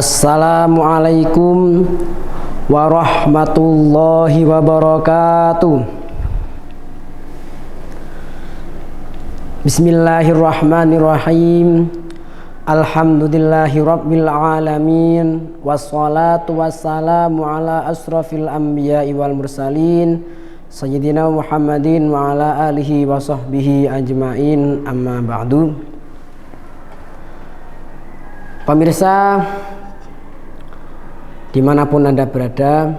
Assalamualaikum warahmatullahi wabarakatuh. Bismillahirrahmanirrahim. Alhamdulillahi rabbil alamin. Wassalatu wassalamu ala asrafil anbiya'i wal mursalin Sayyidina Muhammadin wa ala alihi wa sahbihi ajma'in, amma ba'du. Pemirsa dimanapun Anda berada,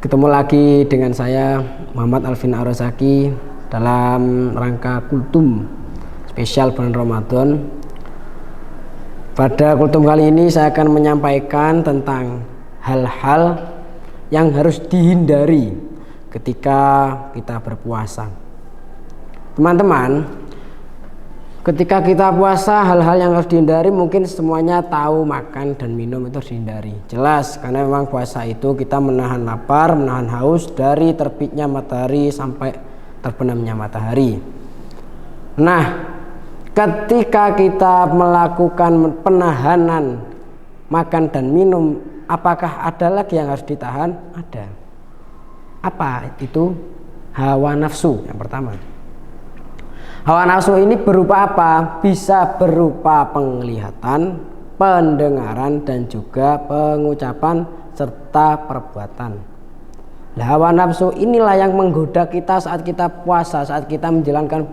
ketemu lagi dengan saya Muhammad Alvin Arosaki dalam rangka kultum spesial bulan Ramadan. Pada kultum kali ini saya akan menyampaikan tentang hal-hal yang harus dihindari ketika kita berpuasa. Teman-teman, ketika kita puasa, hal-hal yang harus dihindari mungkin semuanya tahu, makan dan minum itu harus dihindari. Jelas, karena memang puasa itu kita menahan lapar, menahan haus dari terbitnya matahari sampai terbenamnya matahari. Nah, ketika kita melakukan penahanan makan dan minum, apakah ada lagi yang harus ditahan? Ada. Apa itu? Hawa nafsu yang pertama. Hawa nafsu ini berupa apa? Bisa berupa penglihatan, pendengaran, dan juga pengucapan serta perbuatan. Nah, hawa nafsu inilah yang menggoda kita saat kita puasa, saat kita menjalankan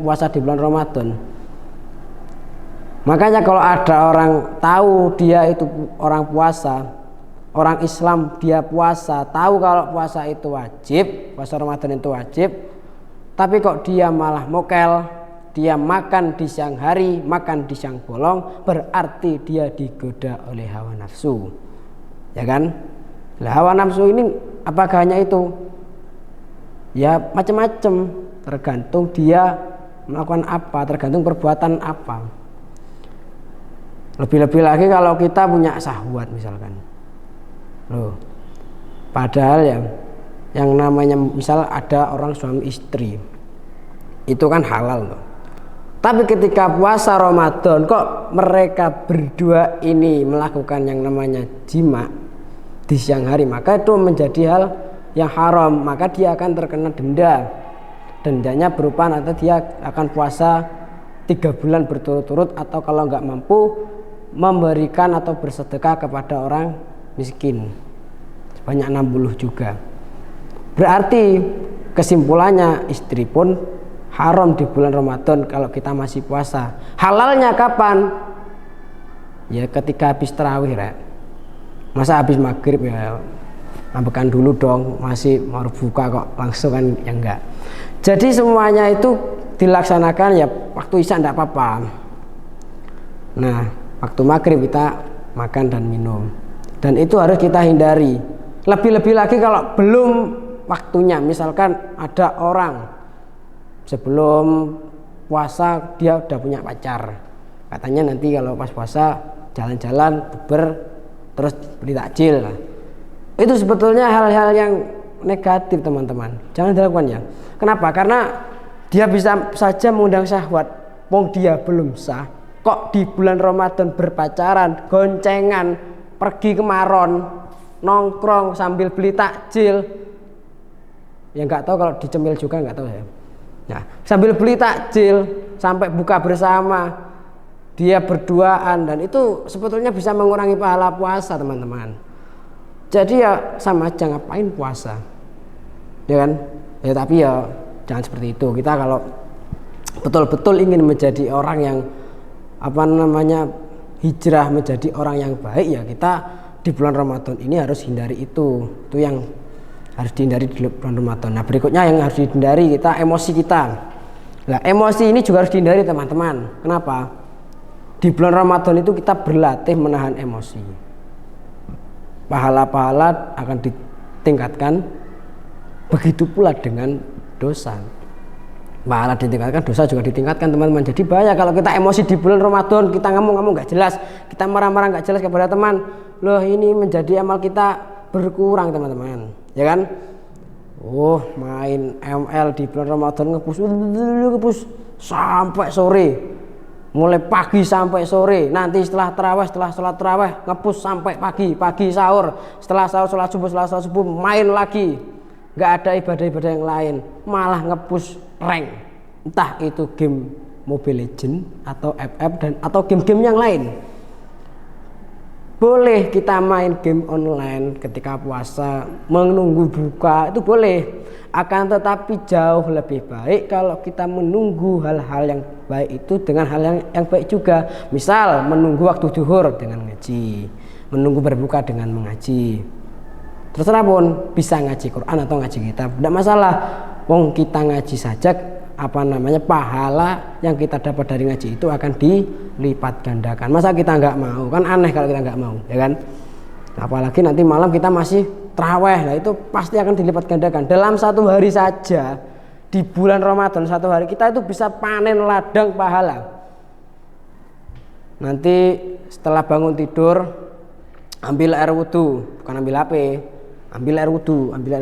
puasa di bulan Ramadan. Makanya kalau ada orang tahu dia itu orang puasa, orang Islam dia puasa, tahu kalau puasa itu wajib, puasa Ramadan itu wajib, tapi kok dia malah mokel, dia makan di siang hari, makan di siang bolong, berarti dia digoda oleh hawa nafsu, ya kan? Nah, hawa nafsu ini apakah hanya itu? Ya macam-macam, tergantung dia melakukan apa, tergantung perbuatan apa. Lebih-lebih lagi kalau kita punya syahwat misalkan, loh, padahal ya yang namanya misal ada orang suami istri itu kan halal loh. Tapi ketika puasa Ramadan kok mereka berdua ini melakukan yang namanya jima di siang hari, maka itu menjadi hal yang haram, maka dia akan terkena denda. Dendanya berupa nanti dia akan puasa 3 bulan berturut-turut, atau kalau nggak mampu memberikan atau bersedekah kepada orang miskin sebanyak 60 juga. Berarti kesimpulannya istri pun haram di bulan Ramadan kalau kita masih puasa. Halalnya kapan? Ya ketika habis tarawih, Rek. Masa habis maghrib ya makan dulu dong, masih mau buka kok langsung kan, ya enggak. Jadi semuanya itu dilaksanakan ya waktu isya enggak apa-apa. Nah, waktu maghrib kita makan dan minum, dan itu harus kita hindari. Lebih-lebih lagi kalau belum waktunya, misalkan ada orang sebelum puasa dia udah punya pacar, katanya nanti kalau pas puasa jalan-jalan terus beli takjil. Nah, itu sebetulnya hal-hal yang negatif, teman-teman, jangan dilakukan ya. Kenapa? Karena dia bisa saja mengundang syahwat, wong dia belum sah kok di bulan Ramadan berpacaran, goncengan, pergi ke Maron, nongkrong sambil beli takjil. Ya nggak tahu kalau dicemil juga, nggak tahu ya. Nah, sambil beli takjil sampai buka bersama, dia berduaan, dan itu sebetulnya bisa mengurangi pahala puasa, teman-teman. Jadi ya sama aja, ngapain puasa, ya kan? Ya tapi ya jangan seperti itu. Kita kalau betul-betul ingin menjadi orang yang hijrah menjadi orang yang baik, ya kita di bulan Ramadan ini harus hindari itu yang harus dihindari di bulan Ramadan. Nah, berikutnya yang harus dihindari kita emosi kita. Nah, emosi ini juga harus dihindari, teman-teman. Kenapa? Di bulan Ramadan itu kita berlatih menahan emosi. Pahala-pahala akan ditingkatkan, begitu pula dengan dosa. Pahala ditingkatkan, dosa juga ditingkatkan, teman-teman. Jadi bahaya kalau kita emosi di bulan Ramadan, kita ngomong nggak jelas, kita marah-marah nggak jelas kepada teman. Loh, ini menjadi amal kita berkurang, teman-teman, ya kan? Main ML di bulan Ramadan ngepus sampai sore, mulai pagi sampai sore, nanti setelah sholat tarawih ngepus sampai pagi sahur, setelah sahur sholat subuh main lagi, nggak ada ibadah-ibadah yang lain, malah ngepus rank, entah itu game Mobile Legends atau FF atau game-game yang lain. Boleh kita main game online ketika puasa, menunggu buka, itu boleh. Akan tetapi jauh lebih baik kalau kita menunggu hal-hal yang baik itu dengan hal yang baik juga. Misal menunggu waktu zuhur dengan ngaji, menunggu berbuka dengan mengaji. Terserah pun, bisa ngaji Quran atau ngaji kitab, tidak masalah. Wong kita ngaji saja, pahala yang kita dapat dari ngaji itu akan dilipat gandakan. Masa kita nggak mau? Kan aneh kalau kita nggak mau, ya kan? Apalagi nanti malam kita masih tarawih, nah itu pasti akan dilipat gandakan. Dalam satu hari saja di bulan Ramadan, satu hari kita itu bisa panen ladang pahala. Nanti setelah bangun tidur, ambil air wudhu, bukan ambil HP, ambil air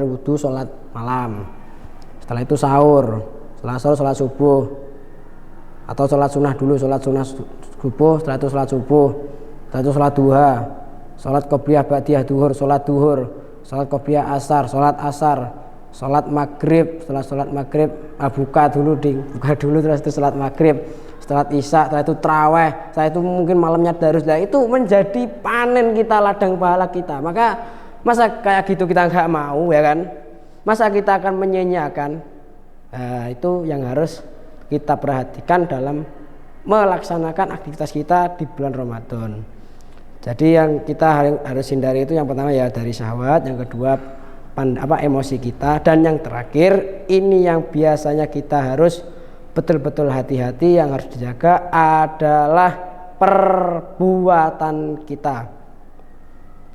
wudhu, sholat malam. Setelah itu sahur. Setelah sahur sholat subuh atau sholat sunnah dulu, sholat sunnah subuh, setelah itu sholat subuh, setelah itu sholat duha, sholat qobliyah ba'diyah duhur, sholat qobliyah asar, sholat asar, sholat maghrib, setelah sholat maghrib buka dulu terus itu sholat maghrib, setelah isya, setelah itu tarawih, setelah itu mungkin malamnya darus. Nah itu menjadi panen kita, ladang pahala kita. Maka masa kayak gitu kita nggak mau, ya kan? Masa kita akan menyanyiakan? Itu yang harus kita perhatikan dalam melaksanakan aktivitas kita di bulan Ramadan. Jadi yang kita harus hindari itu yang pertama ya dari syahwat, yang kedua emosi kita, dan yang terakhir ini yang biasanya kita harus betul-betul hati-hati, yang harus dijaga adalah perbuatan kita.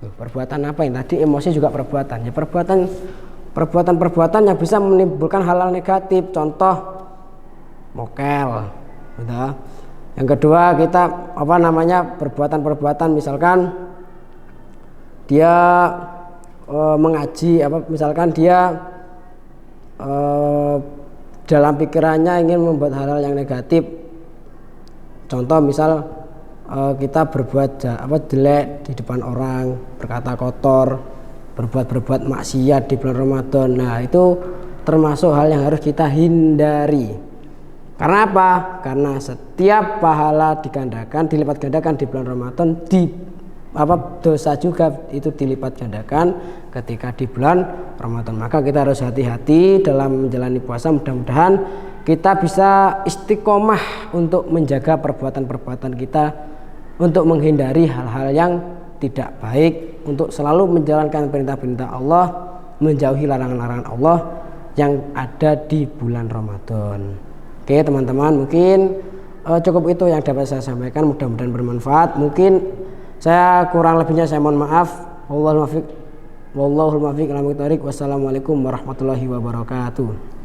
Perbuatan apa ini? Tadi emosi juga perbuatan. Ya perbuatan yang bisa menimbulkan hal-hal negatif, contoh mokel, gitu. Yang kedua kita perbuatan misalkan dia mengaji, misalkan dia dalam pikirannya ingin membuat hal-hal yang negatif, contoh misal kita berbuat jelek di depan orang, berkata kotor, berbuat maksiat di bulan Ramadan. Nah itu termasuk hal yang harus kita hindari. Karena apa? Karena setiap pahala dilipat gandakan di bulan Ramadan, dosa juga itu dilipat gandakan ketika di bulan Ramadan. Maka kita harus hati-hati dalam menjalani puasa. Mudah-mudahan kita bisa istiqomah untuk menjaga perbuatan-perbuatan kita, untuk menghindari hal-hal yang tidak baik, untuk selalu menjalankan perintah-perintah Allah, menjauhi larangan-larangan Allah yang ada di bulan Ramadan. Oke teman-teman, mungkin cukup itu yang dapat saya sampaikan, mudah-mudahan bermanfaat. Mungkin saya kurang lebihnya saya mohon maaf. Wallahul muwaffiq. Wassalamualaikum warahmatullahi wabarakatuh.